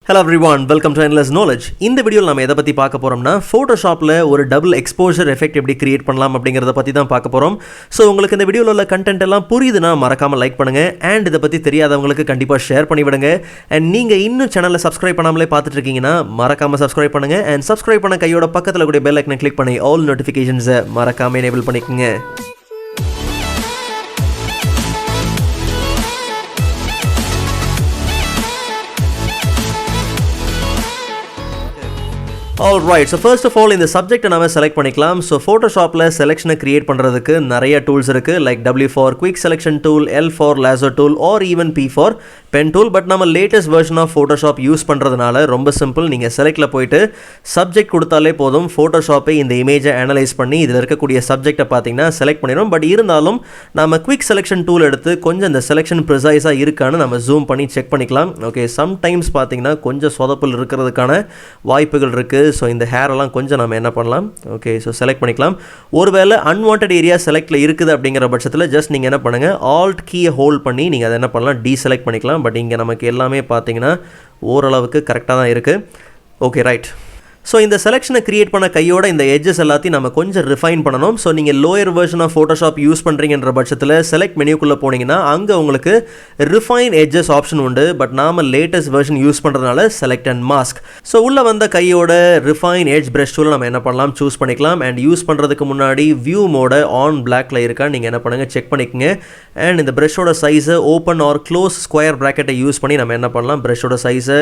Hello everyone, welcome to Endless Knowledge. இந்த வீடியோவில் நம்ம எதை பற்றி பார்க்க போகிறோம்னா ஃபோட்டோஷாப்பில் ஒரு டபுள் எக்ஸ்போஷர் எஃபெக்ட் எப்படி கிரியேட் பண்ணலாம் அப்படிங்கிறத பற்றி தான் பார்க்க போகிறோம். ஸோ உங்களுக்கு இந்த வீடியோவில் உள்ள கண்டென்ட் எல்லாம் புரியுதுன்னா மறக்காமல் லைக் பண்ணுங்கள். அண்ட் இதை பற்றி தெரியாதவங்களுக்கு கண்டிப்பாக ஷேர் பண்ணிவிடுங்க. அண்ட் நீங்கள் இன்னும் சேனலை சப்ஸ்கிரைப் பண்ணாமலே பார்த்துட்டு இருக்கீங்கன்னா மறக்காமல் சப்ஸ்கிரைப் பண்ணுங்கள். அண்ட் சப்ஸ்கிரைப் பண்ண கையோட பக்கத்தில் கூடிய பெல் ஐக்கனை கிளிக் பண்ணி ஆல் நோட்டிஃபிகேஷன்ஸை மறக்காமல் எனேபிள் பண்ணிக்கோங்க. Alright, so first of all இந்த சப்ஜெக்ட்டை நாம செலக்ட் பண்ணிக்கலாம். ஸோ ஃபோட்டோஷாப்பில் செலெக்ஷனை கிரியேட் பண்ணுறதுக்கு நிறைய டூல்ஸ் இருக்குது. Like W for quick selection tool, L for laser tool, or even P for pen tool. But நம்ம latest version of Photoshop use பண்ணுறதுனால ரொம்ப simple. நீங்கள் செலக்டில் போயிட்டு சப்ஜெக்ட் கொடுத்தாலே போதும், ஃபோட்டோஷாப்பை இந்த இமேஜை அனலைஸ் பண்ணி இதில் இருக்கக்கூடிய சப்ஜெக்டை பார்த்தீங்கன்னா செலக்ட் பண்ணிடும். பட் இருந்தாலும் நம்ம குவிக் செலெக்ஷன் டூல் எடுத்து கொஞ்சம் இந்த செலெக்ஷன் ப்ரிசைஸாக இருக்கான்னு நம்ம ஜூம் பண்ணி செக் பண்ணிக்கலாம். ஓகே, சம்டைம்ஸ் பார்த்தீங்கன்னா கொஞ்சம் சொதப்பல் இருக்கிறதுக்கான வாய்ப்புகள் இருக்குது. ஸோ இந்த ஹேரெல்லாம் கொஞ்சம் நம்ம என்ன பண்ணலாம், ஓகே, ஸோ செலக்ட் பண்ணிக்கலாம். ஒருவேளை அன்வான்ட் ஏரியா செலக்டில் இருக்குது அப்படிங்கிற பட்சத்தில் ஜஸ்ட் நீங்கள் என்ன பண்ணுங்கள், ஆல்ட் கீயை ஹோல்ட் பண்ணி நீங்கள் அதை என்ன பண்ணலாம், டீசெலக்ட் பண்ணிக்கலாம். பட் இங்கே நமக்கு எல்லாமே பார்த்தீங்கன்னா ஓரளவுக்கு கரெக்டாக தான் இருக்குது. Okay, right. ஸோ இந்த செலெக்ஷனை கிரியேட் பண்ண கையோட இந்த எட்ஜஸ் எல்லாத்தையும் நம்ம கொஞ்சம் ரிஃபைன் பண்ணணும். ஸோ நீங்கள் lower version of Photoshop use பண்ணுறீங்கன்ற பட்சத்தில் செலக்ட் மெனுக்குள்ளே போனீங்கன்னா அங்கே உங்களுக்கு ரிஃபைன் எட்ஜஸ் ஆப்ஷன் உண்டு. பட் நாம் லேட்டஸ்ட் வெர்ஷன் யூஸ் பண்ணுறதுனால செலக்ட் அண்ட் மாஸ்க். ஸோ உள்ளே வந்த கையோட ரிஃபைன் எட்ஜ் ப்ரஷ் டூலை நம்ம என்ன பண்ணலாம், சூஸ் பண்ணிக்கலாம். அண்ட் யூஸ் பண்ணுறதுக்கு முன்னாடி வியூ மோட ஆன் பிளாக்ல இருக்கா நீங்கள் என்ன பண்ணுங்கள், செக் பண்ணிக்கோங்க. அண்ட் இந்த ப்ரஷோட சைஸை ஓப்பன் ஆர் க்ளோஸ் ஸ்கொயர் ப்ராக்கெட்டை யூஸ் பண்ணி நம்ம என்ன பண்ணலாம், ப்ரஷோட சைஸை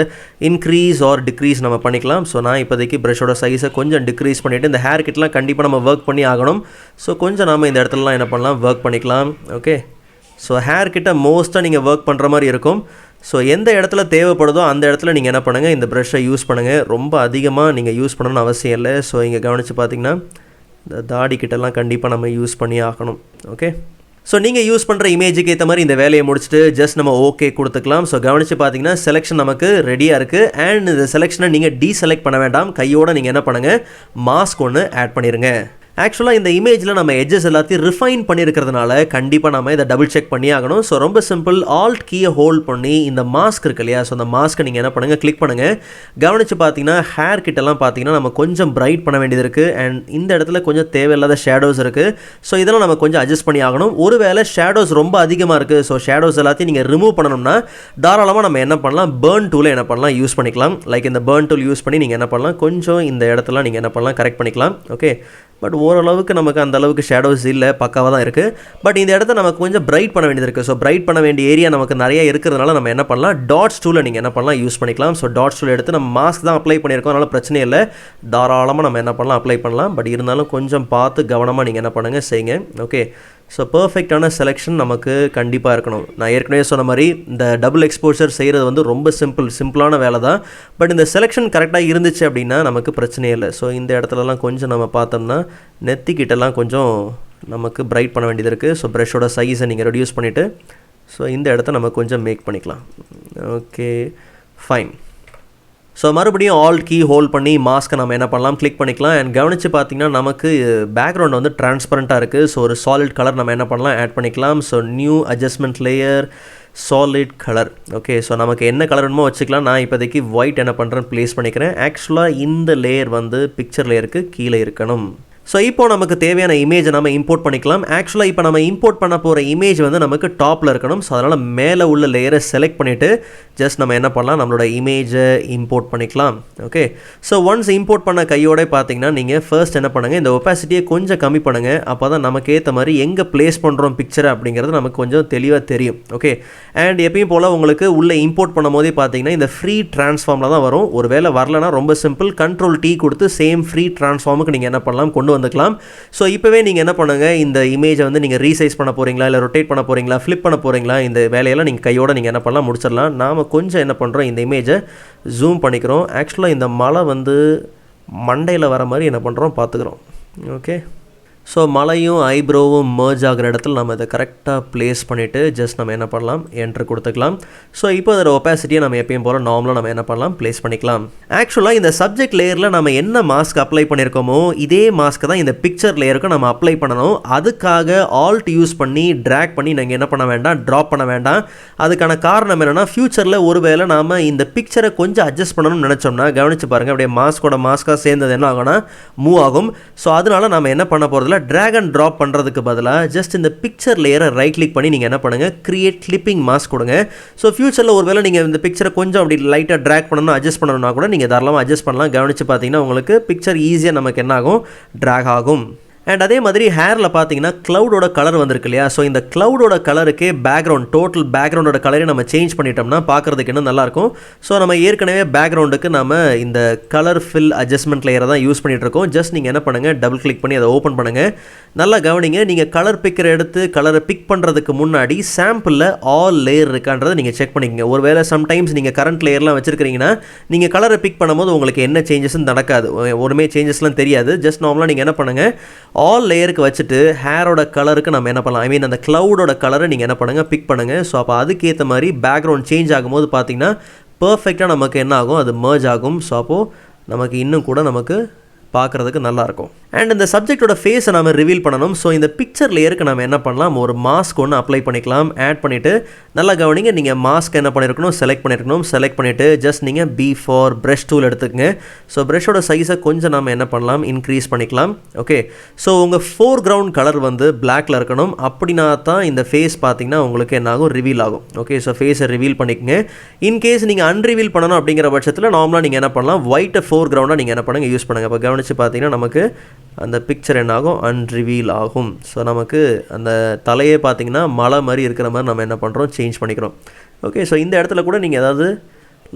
இன்க்ரீஸ் ஆர் டிக்ரீஸ் நம்ம பண்ணிக்கலாம். ஸோ நான் இப்போதைக்கு ப்ரஷோட சைஸை கொஞ்சம் டிக்ரீஸ் பண்ணிவிட்டு, இந்த ஹேர் கிட்லாம் கண்டிப்பாக நம்ம ஒர்க் பண்ணி ஆகணும். ஸோ கொஞ்சம் நம்ம இந்த இடத்துலலாம் என்ன பண்ணலாம், ஒர்க் பண்ணிக்கலாம். ஓகே, ஸோ ஹேர் கிட்ட மோஸ்ட்டாக நீங்கள் ஒர்க் பண்ணுற மாதிரி இருக்கும். ஸோ எந்த இடத்துல தேவைப்படுதோ அந்த இடத்துல நீங்கள் என்ன பண்ணுங்கள், இந்த ப்ரஷ்ஷை யூஸ் பண்ணுங்கள். ரொம்ப அதிகமாக நீங்கள் யூஸ் பண்ணணும்னு அவசியம் இல்லை. ஸோ இங்கே கவனித்து பார்த்தீங்கன்னா இந்த தாடி கிட்டலாம் கண்டிப்பாக நம்ம யூஸ் பண்ணி ஆகணும். ஓகே, ஸோ நீங்கள் யூஸ் பண்ணுற இமேஜுக்கு ஏற்ற மாதிரி இந்த வேலையை முடிச்சுட்டு ஜஸ்ட் நம்ம ஓகே கொடுத்துக்கலாம். ஸோ கவனித்து பார்த்தீங்கன்னா செலெக்ஷன் நமக்கு ரெடியாக இருக்குது. அண்ட் இந்த செலெக்ஷனை நீங்கள் டீசெலக்ட் பண்ண வேண்டாம், கையோடு நீங்கள் என்ன பண்ணுங்கள், மாஸ்க் ஒன்று ஆட் பண்ணிடுங்க. ஆக்சுவலாக இந்த இமேஜில் நம்ம எட்ஜஸ் எல்லாத்தையும் ரிஃபைன் பண்ணியிருக்கிறதுனால கண்டிப்பாக நம்ம இதை டபுள் செக் பண்ணி ஆகணும். ஸோ ரொம்ப சிம்பிள், ஆல்ட் கீயை ஹோல்ட் பண்ணி இந்த மாஸ்க் இருக்கு இல்லையா, ஸோ அந்த மாஸ்க்கை நீங்கள் என்ன பண்ணுங்கள், கிளிக் பண்ணுங்கள். கவனித்து பார்த்தீங்கன்னா ஹேர் கிட்டலாம் பார்த்தீங்கன்னா நம்ம கொஞ்சம் பிரைட் பண்ண வேண்டியது இருக்குது. அண்ட் இந்த இடத்துல கொஞ்சம் தேவையில்லாத ஷேடோஸ் இருக்குது. ஸோ இதெல்லாம் நம்ம கொஞ்சம் அட்ஜஸ்ட் பண்ணி ஆகணும். ஒருவேளை ஷேடோஸ் ரொம்ப அதிகமாக இருக்குது, ஸோ ஷேடோஸ் எல்லாத்தையும் நீங்கள் ரிமூவ் பண்ணணும்னா தாராளமாக நம்ம என்ன பண்ணலாம், பேர்ன் டூலை என்ன பண்ணலாம், யூஸ் பண்ணிக்கலாம். லைக் இந்த பேர்ன் டூல் யூஸ் பண்ணி நீங்கள் என்ன பண்ணலாம், கொஞ்சம் இந்த இடத்துல நீங்கள் என்ன பண்ணலாம், கரெக்ட் பண்ணிக்கலாம். ஓகே, பட் ஓரளவுக்கு நமக்கு அந்த அளவுக்கு ஷேடோஸ் இல்லை, பக்காவாக தான் இருக்குது. பட் இந்த இடத்த நமக்கு கொஞ்சம் பிரைட் பண்ண வேண்டியது இருக்குது. ஸோ பிரைட் பண்ண வேண்டிய ஏரியா நமக்கு நிறைய இருக்கிறதுனால நம்ம என்ன பண்ணலாம், டாட்ஸ் டூலை நீங்கள் என்ன பண்ணலாம், யூஸ் பண்ணிக்கலாம். ஸோ டாட்ஸ் டூல் எடுத்து நம்ம மாஸ்க் தான் அப்ளை பண்ணியிருக்கோம், அதனால் பிரச்சனை இல்லை, தாராளமாக நம்ம என்ன பண்ணலாம், அப்ளை பண்ணலாம். பட் இருந்தாலும் கொஞ்சம் பார்த்து கவனமாக நீங்கள் என்ன பண்ணுங்கள், செய்யுங்க. ஓகே, ஸோ பர்ஃபெக்டான செலெக்ஷன் நமக்கு கண்டிப்பாக இருக்கணும். நான் ஏற்கனவே சொன்ன மாதிரி இந்த டபுள் எக்ஸ்போஷர் செய்கிறது வந்து ரொம்ப சிம்பிளான வேலை தான். பட் இந்த செலெக்ஷன் கரெக்டாக இருந்துச்சு அப்படின்னா நமக்கு பிரச்சனையே இல்லை. ஸோ இந்த இடத்துலலாம் கொஞ்சம் நம்ம பார்த்தோம்னா நெத்திக்கிட்டலாம் கொஞ்சம் நமக்கு பிரைட் பண்ண வேண்டியது இருக்குது. ஸோ ப்ரஷோட சைஸை நீங்கள் ரெடியூஸ் பண்ணிவிட்டு ஸோ இந்த இடத்த நம்ம கொஞ்சம் மேக் பண்ணிக்கலாம். Okay, fine. ஸோ மறுபடியும் ஆல்ட் கீ ஹோல்ட் பண்ணி மாஸ்க்கை நம்ம என்ன பண்ணலாம், கிளிக் பண்ணிக்கலாம். அண்ட் கவனித்து பார்த்தீங்கன்னா நமக்கு பேக்ரவுண்ட் வந்து டிரான்ஸ்பரண்ட்டாக இருக்குது. ஸோ ஒரு சாலிட் கலர் நம்ம என்ன பண்ணலாம், ஆட் பண்ணிக்கலாம். So new adjustment layer, solid colour. Okay, so நமக்கு என்ன கலர் வேணுமோ வச்சுக்கலாம். நான் இப்போதைக்கு ஒயிட் என்ன பண்ணுறேன்னு ப்ளேஸ் பண்ணிக்கிறேன். ஆக்சுவலாக இந்த லேயர் வந்து பிக்சர் லேயருக்கு கீழே இருக்கணும். ஸோ இப்போ நமக்கு தேவையான இமேஜை நம்ம இம்போர்ட் பண்ணிக்கலாம். ஆக்சுவலாக இப்போ நம்ம இம்போர்ட் பண்ண போகிற இமேஜ் வந்து நமக்கு டாப்பில் இருக்கணும். ஸோ அதனால் மேலே உள்ள லேயரை செலக்ட் பண்ணிவிட்டு ஜஸ்ட் நம்ம என்ன பண்ணலாம், நம்மளோட இமேஜை இம்போர்ட் பண்ணிக்கலாம். ஓகே, ஸோ ஒன்ஸ் இம்போர்ட் பண்ண கையோட பார்த்தீங்கன்னா நீங்கள் ஃபர்ஸ்ட் என்ன பண்ணுங்கள், இந்த ஒப்பாசிட்டியை கொஞ்சம் கம்மி பண்ணுங்கள். அப்போ தான் நமக்கு ஏற்ற மாதிரி எங்கே ப்ளேஸ் பண்ணுறோம் பிக்சரை அப்படிங்கிறது நமக்கு கொஞ்சம் தெளிவாக தெரியும். ஓகே, அண்ட் எப்பயும் போல் உங்களுக்கு உள்ளே இம்போர்ட் பண்ணும் போதே பார்த்தீங்கன்னா இந்த ஃப்ரீ ட்ரான்ஸ்ஃபார்மில் தான் வரும். ஒரு வேளை வரலன்னா ரொம்ப சிம்பிள், கண்ட்ரோல் T கொடுத்து சேம் ஃப்ரீ ட்ரான்ஸ்ஃபார்முக்கு நீங்கள் என்ன பண்ணலாம், கொண்டு வந்துக்கலாம். ஸோ இப்போவே நீங்கள் என்ன பண்ணுங்கள், இந்த இமேஜை வந்து நீங்கள் ரீசைஸ் பண்ண போகிறீங்களா, இல்லை ரொட்டேட் பண்ண போகிறீங்களா, ஃப்ளிப் பண்ண போகிறீங்களா, இந்த வேலையெல்லாம் நீங்கள் கையோட நீங்கள் என்ன பண்ணலாம், முடிச்சிடலாம். நாம் கொஞ்சம் என்ன பண்ணுறோம், இந்த இமேஜை ஜூம் பண்ணிக்கிறோம். ஆக்சுவலாக இந்த மலை வந்து மண்டையில் வர மாதிரி என்ன பண்ணுறோம் பார்த்துக்கிறோம். ஓகே, ஸோ மலையும் ஐப்ரோவும் மர்ஜ் ஆகிற இடத்துல நம்ம இதை கரெக்டாக ப்ளேஸ் பண்ணிவிட்டு ஜஸ்ட் நம்ம என்ன பண்ணலாம், என்ட்ரு கொடுத்துக்கலாம். ஸோ இப்போ அதோட ஒப்பாசிட்டியை நம்ம எப்பயும் போல் நார்மலாக நம்ம என்ன பண்ணலாம், ப்ளேஸ் பண்ணிக்கலாம். ஆக்சுவலாக இந்த சப்ஜெக்ட் லேயரில் நம்ம என்ன மாஸ்க் அப்ளை பண்ணியிருக்கோமோ இதே மாஸ்க்கு தான் இந்த பிக்சர் லேயருக்கு நம்ம அப்ளை பண்ணணும். அதுக்காக ஆல்ட் யூஸ் பண்ணி ட்ராக் பண்ணி நீங்கள் என்ன பண்ண வேண்டாம், ட்ராப் பண்ண வேண்டாம். அதுக்கான காரணம் என்னென்னா, ஃப்யூச்சரில் ஒருவேளை நாம் இந்த பிக்சரை கொஞ்சம் அட்ஜஸ்ட் பண்ணணும்னு நினச்சோம்னா கவனித்து பாருங்கள், அப்படியே மாஸ்க்காக சேர்ந்தது என்ன ஆகும்னா மூவ் ஆகும். ஸோ அதனால் நம்ம என்ன பண்ண போகிறதில்ல, ட்ராக் அண்ட் ட்ராப் பண்ணுறதுக்கு பதிலாக ஜஸ்ட் இந்த பிக்சர் லேயரை ரைட் கிளிக் பண்ணி நீங்கள் என்ன பண்ணுங்கள், கிரியேட் கிளிப்பிங் மாஸ்க் கொடுங்க. ஸோ ஃபியூச்சரில் ஒருவேளை நீங்கள் இந்த பிக்சரை கொஞ்சம் அப்படி லைட்டாக ட்ராக் பண்ணணும், அட்ஜஸ்ட் பண்ணணும்னா கூட நீங்கள் தாராளமாக அட்ஜஸ்ட் பண்ணலாம். கவனித்து பார்த்தீங்கன்னா உங்களுக்கு பிக்சர் ஈஸியாக நமக்கு என்ன ஆகும், ட்ராக் ஆகும். அண்ட் அதே மாதிரி ஹேரில் பார்த்தீங்கன்னா க்ளவுடோட கலர் வந்திருக்கு இல்லையா, ஸோ இந்த க்ளவுடோட கலருக்கே பேக்ரவுண்ட், டோட்டல் பேக்ரவுண்டோட கலரை நம்ம சேஞ்ச் பண்ணிட்டோம்னா பார்க்குறதுக்கு இன்னும் நல்லாயிருக்கும். ஸோ நம்ம ஏற்கனவே பேக்ரவுண்டுக்கு நம்ம இந்த கலர் ஃபில் அட்ஜஸ்ட்மெண்ட் லேயரை தான் யூஸ் பண்ணிகிட்ருக்கோம். ஜஸ்ட் நீங்கள் என்ன பண்ணுங்கள், டபுள் கிளிக் பண்ணி அதை ஓப்பன் பண்ணுங்கள். நல்லா கவனிங்க, நீங்கள் கலர் பிக்கரை எடுத்து கலரை பிக் பண்ணுறதுக்கு முன்னாடி சாம்பிளில் ஆல் லேயர் இருக்கான்றதை நீங்கள் செக் பண்ணிக்கங்க. ஒருவேளை சம்டைம்ஸ் நீங்கள் கரண்ட் லேயர்லாம் வச்சுருக்கிறீங்கன்னா நீங்கள் கலரை பிக் பண்ணும்போது உங்களுக்கு என்ன சேஞ்சஸ்ன்னு நடக்காது, ஒருமே சேஞ்சஸ்லாம் தெரியாது. ஜஸ்ட் நார்மலாக நீங்கள் என்ன பண்ணுங்கள், ஆல் லேயருக்கு வச்சுட்டு ஹேரோட கலருக்கு நம்ம என்ன பண்ணலாம், ஐ மீன் அந்த க்ளவுடோட கலரை நீங்கள் என்ன பண்ணுங்கள், பிக் பண்ணுங்கள். ஸோ அப்போ அதுக்கேற்ற மாதிரி பேக்ரவுண்ட் சேஞ்ச் ஆகும்போது பார்த்தீங்கன்னா பர்ஃபெக்டாக நமக்கு என்ன ஆகும், அது மர்ஜ் ஆகும். ஸோ அப்போது நமக்கு இன்னும் கூட நமக்கு பார்க்குறதுக்கு நல்லாயிருக்கும். அண்ட் இந்த சப்ஜெக்டோட ஃபேஸை நம்ம ரிவீல் பண்ணணும். ஸோ இந்த பிக்சர் லேயருக்கு நம்ம என்ன பண்ணலாம், ஒரு மாஸ்க் ஒன்று அப்ளை பண்ணிக்கலாம். ஆட் பண்ணிவிட்டு நல்லா கவனிங்க, நீங்கள் மாஸ்க் என்ன பண்ணியிருக்கணும், செலக்ட் பண்ணிவிட்டு ஜஸ்ட் நீங்கள் பி ஃபார் ப்ரஷ் டூல் எடுத்துக்கங்க. ஸோ ப்ரஷோட சைஸை கொஞ்சம் நம்ம என்ன பண்ணலாம், இன்க்ரீஸ் பண்ணிக்கலாம். ஓகே, ஸோ உங்கள் ஃபோர் கிரவுண்ட் கலர் வந்து பிளாக்ல இருக்கணும். அப்படின்னா தான் இந்த ஃபேஸ் பார்த்தீங்கன்னா உங்களுக்கு என்ன ஆகும், ரிவீல் ஆகும். ஓகே, ஸோ ஃபேஸை ரிவீல் பண்ணிக்கங்க. இன்கேஸ் நீங்கள் அன்ரிவீல் பண்ணணும் அப்படிங்கிற பட்சத்தில் நார்மலாக நீங்கள் என்ன பண்ணலாம், ஒயிட்டை ஃபோர் கிரவுண்டாக நீங்கள் என்ன பண்ணுங்கள், யூஸ் பண்ணுங்கள். இப்போ கவனித்து பார்த்தீங்கன்னா நமக்கு அந்த பிக்சர் என்ன ஆகும், அன்ரிவீல் ஆகும். ஸோ நமக்கு அந்த தலையே பார்த்தீங்கன்னா மலை மாதிரி இருக்கிற மாதிரி நம்ம என்ன பண்ணுறோம், சேஞ்ச் பண்ணிக்கிறோம். ஓகே, ஸோ இந்த இடத்துல கூட நீங்கள் ஏதாவது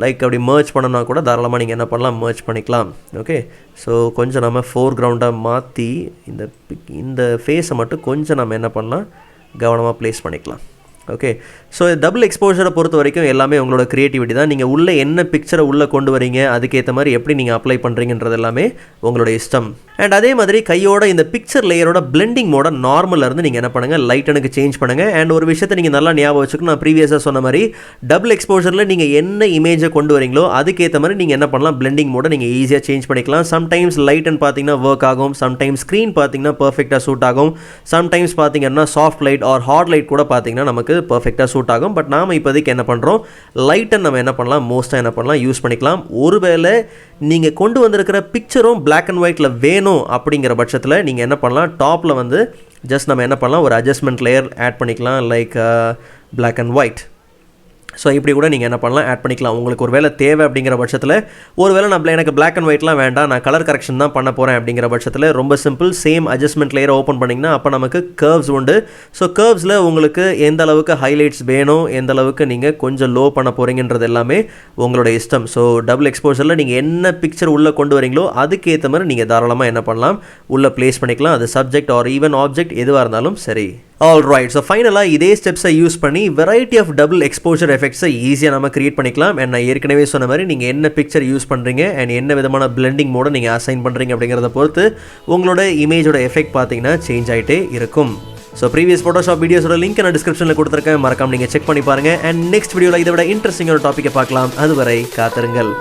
லைக் அப்படி மர்ஜ் பண்ணணும்னா கூட தாராளமாக நீங்கள் என்ன பண்ணலாம், மர்ஜ் பண்ணிக்கலாம். ஓகே, ஸோ கொஞ்சம் நம்ம ஃபோர் கிரவுண்டாக மாற்றி இந்த ஃபேஸை மட்டும் கொஞ்சம் நம்ம என்ன பண்ணலாம், கவனமாக ப்ளேஸ் பண்ணிக்கலாம். ஓகே, ஸோ டபுள் எக்ஸ்போஷரை பொறுத்த வரைக்கும் எல்லாமே உங்களோட க்ரியேட்டிவிட்டி தான். நீங்கள் உள்ளே என்ன பிக்சரை உள்ளே கொண்டு வரீங்க, அதுக்கேற்ற மாதிரி எப்படி நீங்கள் அப்ளை பண்ணுறீங்கன்றது எல்லாமே உங்களோட இஷ்டம். அண்ட் அதே மாதிரி கையோட இந்த பிக்சர் லேயரோட பிளெண்டிங் மோட நார்மலில் இருந்து நீங்கள் என்ன பண்ணுங்கள், லைட்டனுக்கு சேஞ்ச் பண்ணுங்கள். அண்ட் ஒரு விஷயத்தை நீங்கள் நல்லா ஞாபகம் வச்சுக்கணும், நான் ப்ரீவியஸாக சொன்ன மாதிரி டபுள் எக்ஸ்போஷரில் நீங்கள் என்ன இமேஜை கொண்டு வரீங்களோ அதுக்கேற்ற மாதிரி நீங்கள் என்ன பண்ணலாம், பிளெண்டிங் மோட நீங்கள் ஈஸியாக சேஞ்ச் பண்ணிக்கலாம். சம்டைம்ஸ் லைட்டன் பார்த்தீங்கன்னா ஒர்க் ஆகும், சம்டைம்ஸ் ஸ்க்ரீன் பார்த்தீங்கன்னா பர்ஃபெக்டாக சூட் ஆகும், சம்டைம்ஸ் பார்த்தீங்கன்னா soft light or hard light கூட பார்த்தீங்கன்னா நமக்கு பர்ஃபெக்டாக சூட் ஆகும். பட் நாம் இப்போதைக்கு என்ன பண்ணுறோம், லைட்டன் நம்ம என்ன பண்ணலாம், மோஸ்ட்டாக என்ன பண்ணலாம், யூஸ் பண்ணிக்கலாம். ஒருவேளை நீங்கள் கொண்டு வந்திருக்கிற பிக்சரும் பிளாக் அண்ட் ஒயிட்டில் வேணும் அப்படிங்கிற பட்சத்தில் நீங்கள் என்ன பண்ணலாம், டாப்பில் வந்து ஜஸ்ட் நம்ம என்ன பண்ணலாம், ஒரு அட்ஜஸ்ட்மெண்ட் லேயர் ஆட் பண்ணிக்கலாம், like black and white. So இப்படி கூட நீங்கள் என்ன பண்ணலாம், ஆட் பண்ணிக்கலாம். உங்களுக்கு ஒரு வேலை தேவை அப்படிங்கிற பட்சத்தில், ஒரு வேளை எனக்கு பிளாக் அண்ட் ஒயிட்லாம் வேண்டாம், நான் கலர் கரெக்ஷன் தான் பண்ண போகிறேன் அப்படிங்கிற பட்சத்தில் ரொம்ப சிம்பிள், சேம் அட்ஜஸ்ட்மெண்ட் லேயரை ஓப்பன் பண்ணிங்கன்னா அப்போ நமக்கு கர்வ்ஸ் உண்டு. ஸோ கர்வ்ஸில் உங்களுக்கு எந்த அளவுக்கு ஹைலைட்ஸ் வேணும், எந்த அளவுக்கு நீங்கள் கொஞ்சம் லோ பண்ண போகிறீங்கன்றது எல்லாமே உங்களோட இஷ்டம். ஸோ டபுள் எக்ஸ்போஷரில் நீங்கள் என்ன பிக்சர் உள்ளே கொண்டு வரீங்களோ அதுக்கேற்ற மாதிரி நீங்கள் தாராளமாக என்ன பண்ணலாம், உள்ளே ப்ளேஸ் பண்ணிக்கலாம். அது சப்ஜெக்ட் ஆர் ஈவன் ஆப்ஜெக்ட் எதுவாக இருந்தாலும் சரி. ஆல் ரைட், ஸோ ஃபைனலாக இதே ஸ்டெப்ஸை யூஸ் பண்ணி வெரைட்டி ஆஃப் டபுள் எக்ஸ்போஷர் எஃபெக்ட்ஸை ஈஸியாக நம்ம கிரியேட் பண்ணிக்கலாம். அண்ட் நான் ஏற்கனவே சொன்ன மாதிரி நீங்கள் என்ன பிக்சர் யூஸ் பண்ணுறீங்க அண்ட் என்ன விதமான பிளெண்டிங் மோட நீங்கள் அசைன் பண்ணுறீங்க அப்படிங்கிறத பொறுத்து உங்களோட இமேஜோட எஃபெக்ட் பார்த்தீங்கன்னா சேஞ்ச் ஆகிட்டே இருக்கும். ஸோ ப்ரீவியஸ் ஃபோட்டோஷாப் வீடியோஸோட லிங்க் நான் டிஸ்கிரிப்ஷனில் கொடுத்துருக்கேன், மறக்காம நீங்கள் செக் பண்ணி பாருங்கள். அண்ட் நெக்ஸ்ட் வீடியோவில் இதை விட இன்ட்ரெஸ்டிங்கான டாப்பிக்கை பார்க்கலாம். அதுவரை காத்திருங்கள்.